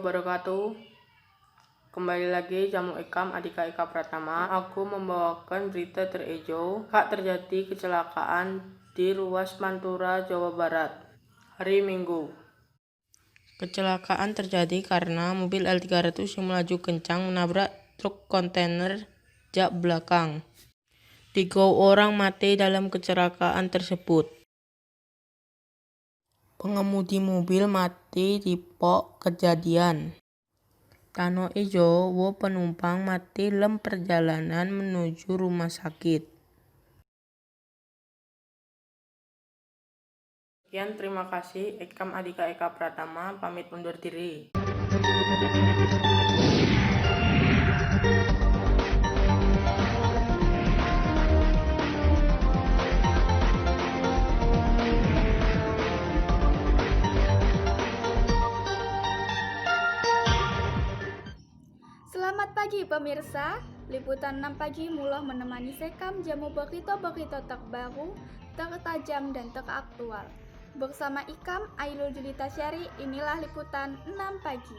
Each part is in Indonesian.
wabarakatuh. Kembali lagi Jamu Ikam Adika Ika Pratama. Aku membawakan berita terejo. Terjadi kecelakaan di ruas Pantura, Jawa Barat hari Minggu. Kecelakaan terjadi karena mobil L300 yang melaju kencang menabrak truk kontainer jak belakang. 3 orang mati dalam kecelakaan tersebut. Pengemudi mobil mati di pok kejadian. Tano ijo wo penumpang mati dalam perjalanan menuju rumah sakit. Sekian, terima kasih. Ikam Adika Eka Pratama pamit undur diri. Selamat pagi pemirsa, liputan 6 pagi mulai menemani sekam jamu berita-berita terbaru, tertajam dan teraktual. Bersama Ikam Ailul Julita Syari, inilah liputan 6 pagi.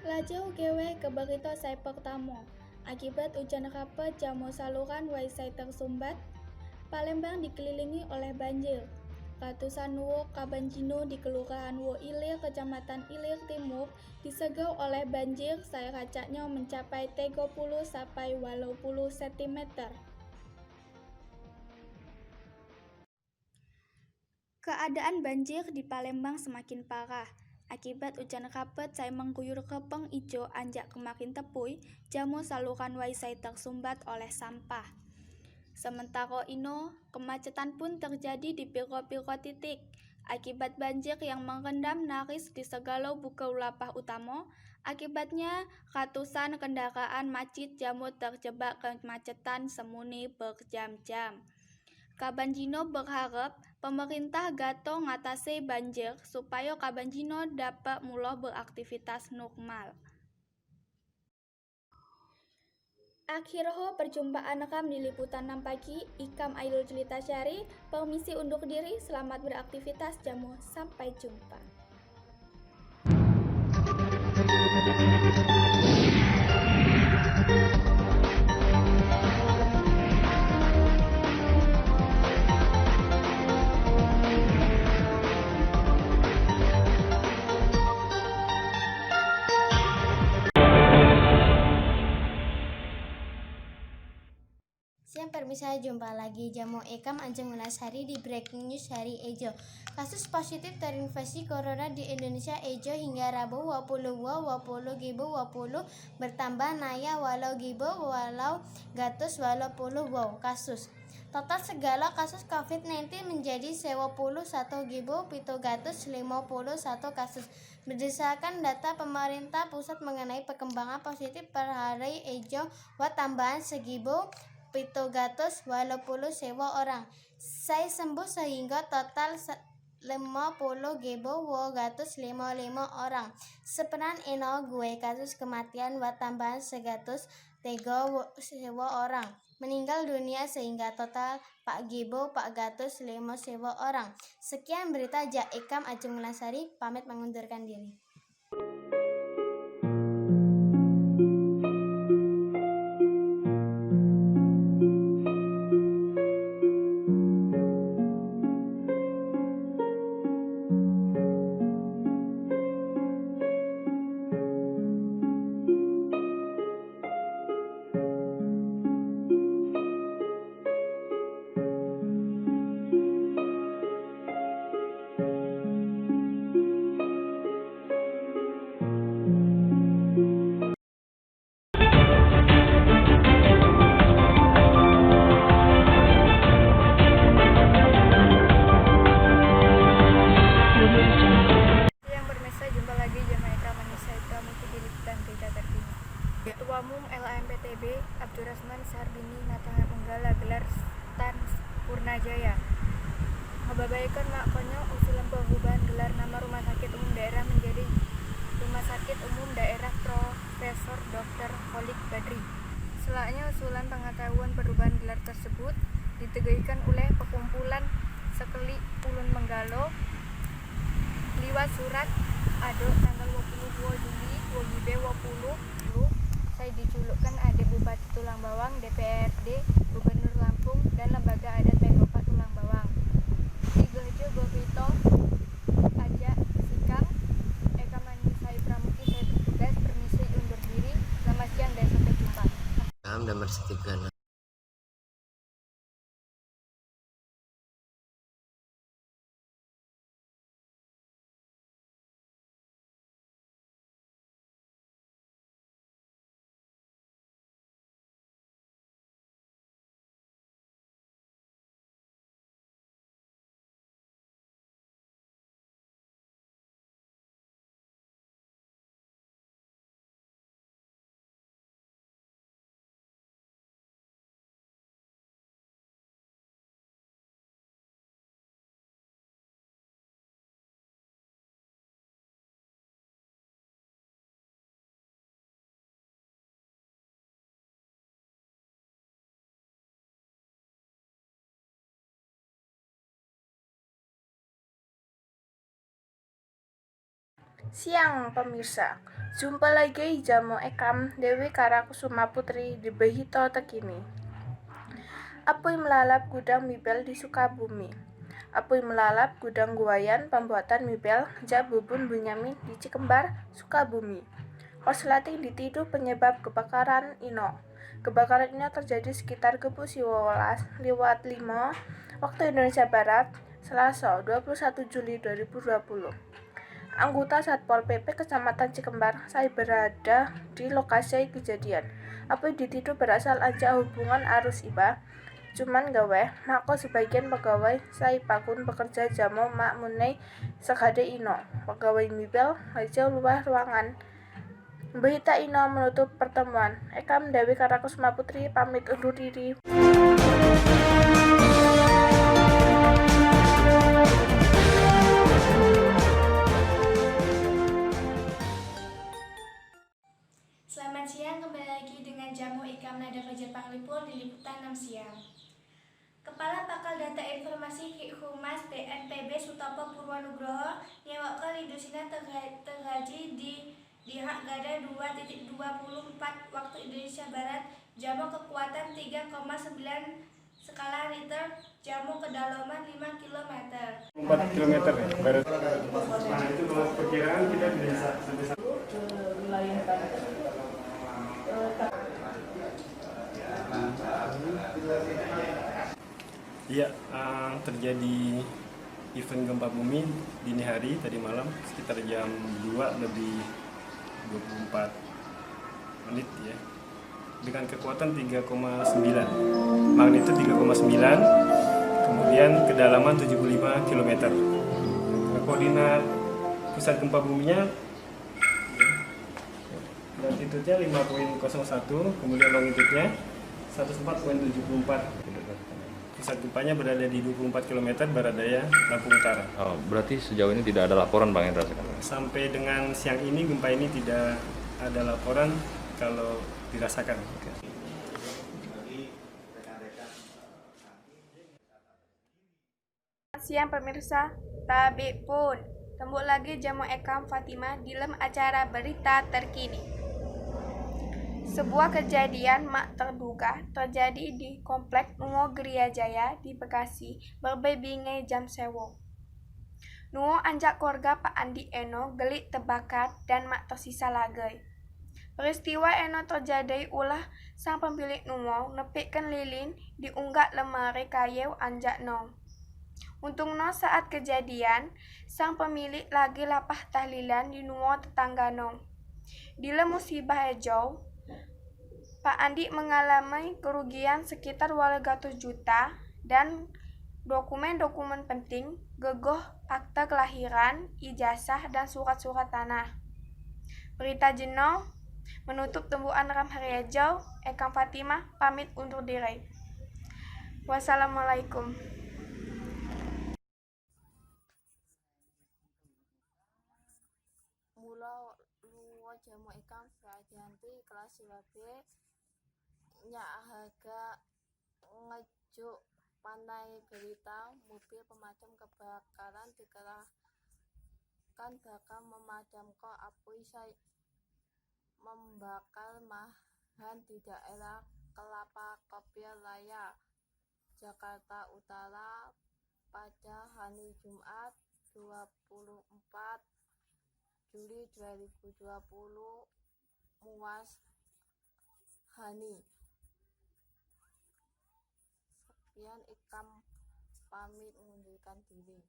Lajau gewe ke berita saya pertama. Akibat hujan rapat jamu saluran Waisai tersumbat, Palembang dikelilingi oleh banjir. Ratusan wo Kabanjino di Kelurahan Wo Ilir, Kecamatan Ilir Timur disegel oleh banjir saya racaknya mencapai 30 sampai 80 cm. Keadaan banjir di Palembang semakin parah. Akibat hujan rapat saya mengguyur kepeng ijo anjak kemarin tepui, jamu saluran Waisai tersumbat oleh sampah. Sementara itu, kemacetan pun terjadi di piro-piro titik. Akibat banjir yang merendam nyaris di segala buku lapah utama, akibatnya ratusan kendaraan macet jamu terjebak kemacetan semuni berjam-jam. Kabanjino berharap pemerintah gato ngatasi banjir supaya Kabanjino dapat mulai beraktivitas normal. Akhirnya perjumpaan rekam di liputan 6 pagi. Ikam Ailul Julita Syari, permisi undur diri, selamat beraktivitas jamu, sampai jumpa. Siang permisa, jumpa lagi Jamu Ikam Anjing Melasari di Breaking News hari Ejo. Kasus positif terinfeksi corona di Indonesia Ejo hingga Rabu 20 bertambah naya walau gibo walau gatus walau puluh kasus. Total segala kasus COVID-19 menjadi 21 gibo pito gatus 51 kasus. Berdasarkan data pemerintah pusat mengenai perkembangan positif per hari Ejo, tambahan segibo pito gatus 80 orang. Saya sembuh sehingga total 50 gibo 255 orang. Seperan ino gue kasus kematian tambahan 103 orang. Meninggal dunia sehingga total 4 gibo 450 orang. Sekian berita Ikam Ajeng Melasari, pamit mengundurkan diri. Ketua Umum LAMPTB Abdurrahman Sarbini Natangga Penggala gelar Stan Purnajaya ngebabaikan makanya usulan perubahan gelar nama Rumah Sakit Umum Daerah menjadi Rumah Sakit Umum Daerah Profesor Dr. Khalid Badri. Setelahnya usulan pengetahuan perubahan gelar tersebut ditegaskan oleh perkumpulan Sekeli Ulun Menggalo liwat surat ado tanggal 20 Juli 2020 saya diculukkan adik Bupati Tulang Bawang, DPRD, Gubernur Lampung, dan Lembaga Adat Megopa Tulang Bawang. Tigejo Govito, Ajak Sikang, Eka Mani Sai Pramuki, saya bertugas, permisi undur diri. Selamat siang dan sampai jumpa. Dan Persitigaan. Siang pemirsa, jumpa lagi Jamo Ekam Dewi Karakusuma Putri di Behito Tekini. Apui melalap gudang mibel di Sukabumi. Apui melalap gudang guayan pembuatan mibel Jak Bubun Bunyamin di Cikembar, Sukabumi. Korsleting dituduh penyebab kebakaran ino. Kebakaran ini terjadi sekitar pukul 11.05 waktu Indonesia Barat, Selasa 21 Juli 2020. Anggota Satpol PP Kecamatan Cikembar saya berada di lokasi kejadian. Apa dituduh berasal aja hubungan arus iba. Cuman gawe, maka sebagian pegawai saya pakun bekerja jamo mak munai sekade ino. Pegawai mibel aja luar ruangan. Berita ino menutup pertemuan. Ekam Dewi Karakusuma Putri pamit undur diri. Selamat siang, kembali lagi dengan Jamu Ikam Nada Kerja Panglipur di Liputan 6 siang. Kepala Pakal Data Informasi Humas BNPB Sutopo Purwonugroho nyewakeun industri tergaji di hak gada 2.24 waktu Indonesia Barat, jamu kekuatan 3,9 skala Richter, jamu kedalaman 5 km. 4 km ya, barat. Nah itu kalau perkiraan kita bisa sampai Iya, terjadi event gempa bumi dini hari tadi malam sekitar jam 2:24 ya, dengan kekuatan 3,9, magnitud 3,9, kemudian kedalaman 75 km. Koordinat pusat gempa buminya latitudenya 5,01, kemudian longitudenya 104,74. Pusat gempanya berada di 24 km barat daya Lampung Utara. Oh, berarti sejauh ini tidak ada laporan Bang Hendra sekarang? Sampai dengan siang ini gempa ini tidak ada laporan kalau dirasakan. Siang pemirsa, tabi pun tembuk lagi Jamu Ekam Fatimah di dalam acara berita terkini. Sebuah kejadian mak terduga terjadi di Komplek Nuo Geria Jaya di Bekasi berbebingai jam sewo. Nuo anjak keluarga Pak Andi Eno gelik terbakar dan mak tersisa lagai. Peristiwa Eno terjadi ulah sang pemilik Nuo nepikkan lilin diunggak lemari kayu anjak no. Untungno saat kejadian, sang pemilik lagi lapah tahlilan di Nuo tetangga no. Dila musibah ejau, Pak Andi mengalami kerugian sekitar 200 juta dan dokumen-dokumen penting, gegoh akta kelahiran, ijazah, dan surat-surat tanah. Berita jeno menutup tembuan Ram Hari Ejau, Ekam Fatimah pamit undur diri. Wassalamualaikum. Mula luwa Jamu Ekam Frajanti kelas 2B nyak harga ngejuk pantai berita mobil pemadam kebakaran dikerah kan bakal memadamkan api saya membakar lahan di daerah Kelapa Kopiah Raya, Jakarta Utara pada hari Jumat 24 Juli 2020 Muas Hani. Sekian, Ikam pamit mengundurkan diri.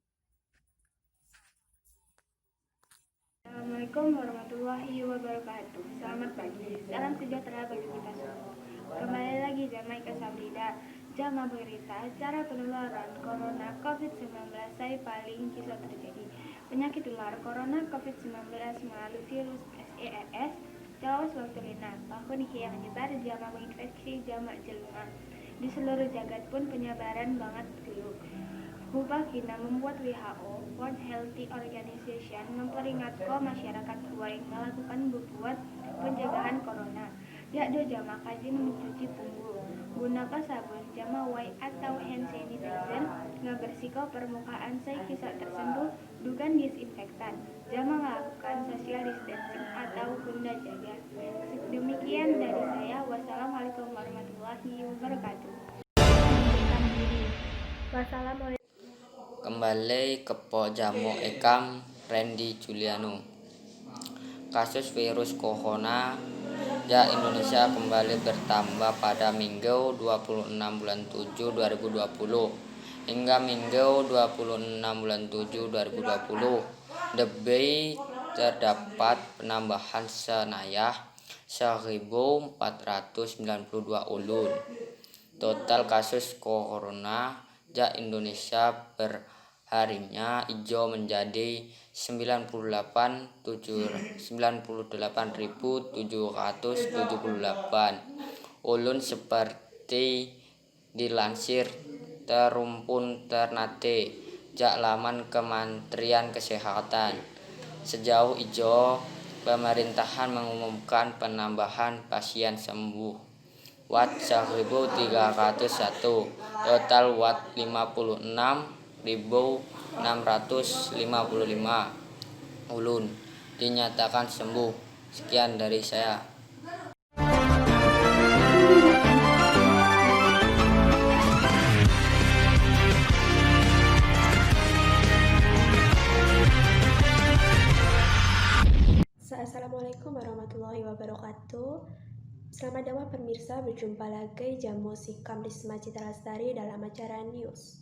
Assalamualaikum warahmatullahi wabarakatuh. Selamat pagi, salam sejahtera bagi kita semua. Kembali lagi Jamai Kesabrida, Jama berita cara penularan Corona COVID-19 saya paling kisah terjadi. Penyakit tular Corona COVID-19 melalui virus SARS Jawa Swastulina tahun yang nyebar jama menginfeksi jama jelma. Di seluruh jagat pun penyebaran banget dulu. Hubah kina membuat WHO World Health Organization memperingatkan masyarakat buat melakukan buat pencegahan corona. Yakdo jama kajin mencuci punggung, gunakan sabun jama wai atau hand sanitizer, ngebersihkan permukaan saya kisah tersentuh dugaan disinfektan, jama melakukan social distancing atau guna jaga. Demikian dari saya. Wassalamualaikum warahmatullahi wabarakatuh. Wassalamualaikum. Kembali ke Jamu Ekam Randy Juliano. Kasus virus corona di Indonesia kembali bertambah pada Minggu 26 bulan 7 2020 hingga Minggu 26 bulan 7 2020. Lebih terdapat penambahan senayah 1.492 ulun. Total kasus corona di Indonesia perharinya hijau menjadi 98.778 ulun seperti dilansir Terumpun Ternate jak laman Kementerian Kesehatan. Sejauh hijau, pemerintahan mengumumkan penambahan pasien sembuh Watt 1.301, total Watt 56.655 ulun dinyatakan sembuh. Sekian dari saya. Assalamualaikum warahmatullahi wabarakatuh. Selamat datang pemirsa, berjumpa lagi Jamu Sikam Risma Citra Lestari dalam acara News.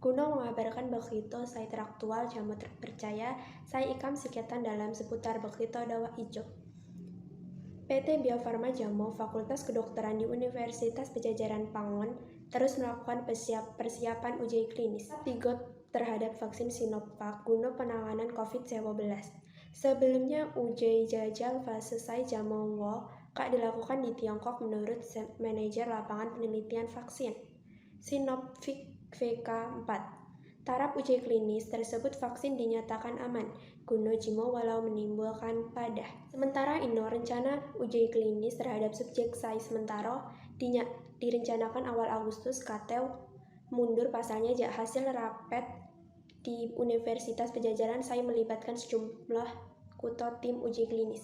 Guna mengabarkan begitu saya teraktual Jamu terpercaya, saya ikam sekian dalam seputar begitu dawa ijo. PT Bio Farma Jamu Fakultas Kedokteran di Universitas Padjadjaran Pangon terus melakukan persiapan uji klinis pigot terhadap vaksin Sinovac guna penanganan COVID-19. Sebelumnya uji jajal fase saya Jamu Kak dilakukan di Tiongkok menurut manajer lapangan penelitian vaksin Sinovac VK4. Taraf uji klinis tersebut vaksin dinyatakan aman guna jimo walau menimbulkan padah. Sementara ini rencana uji klinis terhadap subjek saya sementara direncanakan awal Agustus kateu mundur pasalnya jak hasil rapid di Universitas Padjadjaran saya melibatkan sejumlah kuto tim uji klinis.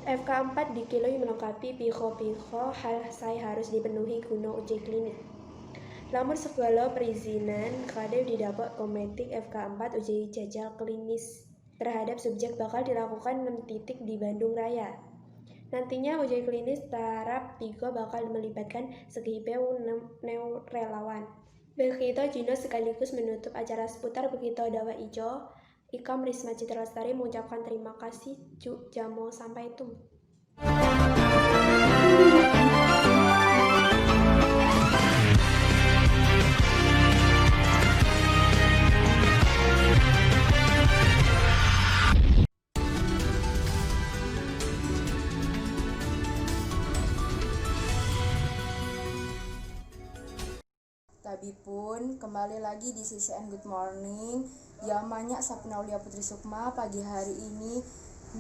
FK4 dikilui melengkapi piko-piko hal saya harus dipenuhi guna uji klinik. Namun segala perizinan kadang didapat kometik FK4 uji jajal klinis terhadap subjek bakal dilakukan 6 titik di Bandung Raya. Nantinya uji klinis taraf 3 bakal melibatkan sekitar 6 relawan. Begitu Jino sekaligus menutup acara seputar begitu dawa ijo. Ikam Risma Citra Lestari mengucapkan terima kasih. Jamu sampai tum. Tapi pun kembali lagi di CCN Good Morning. Ya banyak Sapnaulia Putri Sukma pagi hari ini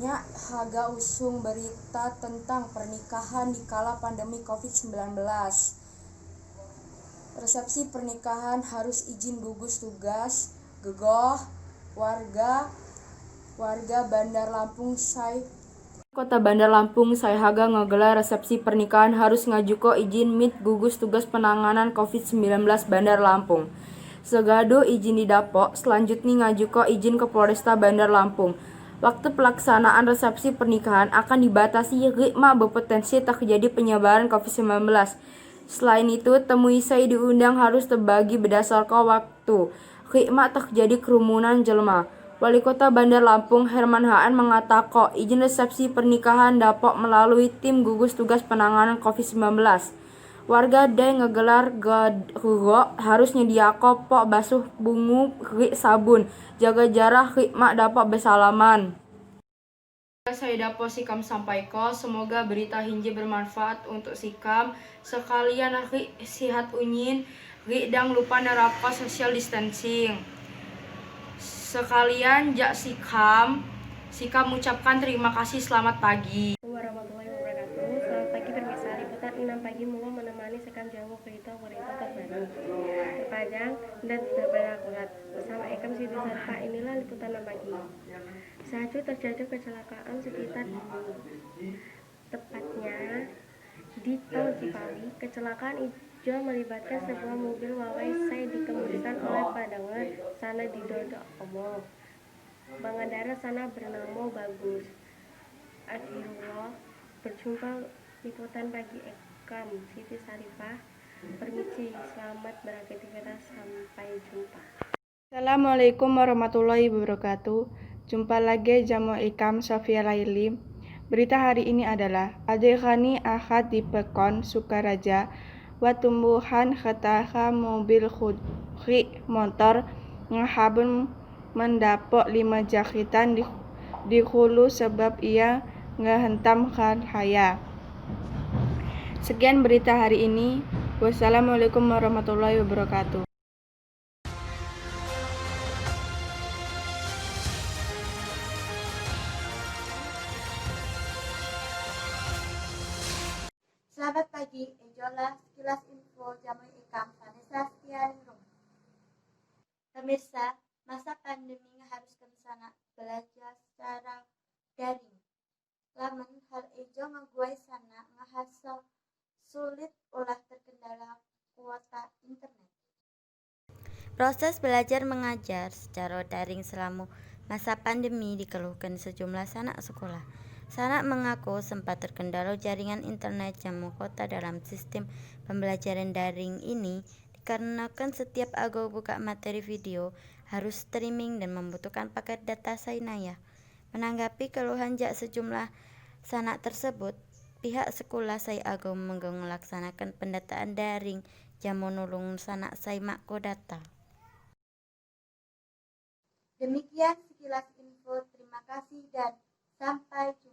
nyak haga usung berita tentang pernikahan di kala pandemi COVID-19. Resepsi pernikahan harus izin gugus tugas, gegoh, warga Bandar Lampung Kota Bandar Lampung Haga ngegelar resepsi pernikahan harus ngajuko izin mit gugus tugas penanganan COVID-19 Bandar Lampung. Segado izin didapok, selanjutnya ngajuko izin ke Polresta Bandar Lampung. Waktu pelaksanaan resepsi pernikahan akan dibatasi rikma berpotensi terjadi penyebaran COVID-19. Selain itu, temui saya diundang harus terbagi berdasarkan waktu. Rikma terjadi kerumunan jelema. Wali Kota Bandar Lampung Herman Haan mengatakan izin resepsi pernikahan dapat melalui tim gugus tugas penanganan COVID-19. Warga yang ngegelar garugo harus nyediako pok basuh bungu rik sabun, jaga jarak rikma dapat bersalaman. Saya dapat Sikam sampaikan, semoga berita hinji bermanfaat untuk Sikam. Sekalian rik sihat unyin, rik dang lupa nerapkan social distancing. Sekalian Sikam ucapkan terima kasih, selamat pagi. Warahmatullahi wabarakatuh. Selamat pagi pemirsa, liputan 6 pagi mulai menemani Sekam jamu berita terbaru, terpanjang dan berakurat. Bersama Ekam Siti Sarfa, inilah liputan 6 pagi. Satu terjadi kecelakaan sekitar tepatnya di Tol Cipawi. Kecelakaan itu melibatkan sebuah mobil Huawei Sai dikemudikan oleh pengendara sana di Dodo Omo. Pengendara sana bernama Bagus. Akhirullah, berjumpa liputan pagi Ekam Siti Sarifah. Permisi, selamat beraktivitas, sampai jumpa. Assalamualaikum warahmatullahi wabarakatuh. Jumpa lagi jamu Ekam Sofia Laili. Berita hari ini adalah Adekhani Ahad di Pekon Sukaraja. Watumbuhan ketaha mobil khudri motor ngahabun mendapok 5 jahitan di hulu sebab ia ngehentam haya. Sekian berita hari ini. Wassalamualaikum warahmatullahi wabarakatuh. Selamat pagi, Enjola sekilas info jamu Ekam Vanessa Stianingrum. Pemirsa, masa pandemi mengharuskan sana belajar secara daring. Lamun hal ejo ngeguai sana ngehasal sulit ulah terkendala kuota internet. Proses belajar mengajar secara daring selama masa pandemi dikeluhkan sejumlah sanak sekolah. Sanak mengaku sempat terkendala jaringan internet jamu kota dalam sistem pembelajaran daring ini dikarenakan setiap ago buka materi video harus streaming dan membutuhkan paket data sainaya. Menanggapi keluhan jak sejumlah sanak tersebut, pihak sekolah Sai Ago melaksanakan pendataan daring jamu nulung sanak Sai Makko data. Demikian sekilas info, terima kasih dan sampai jumpa.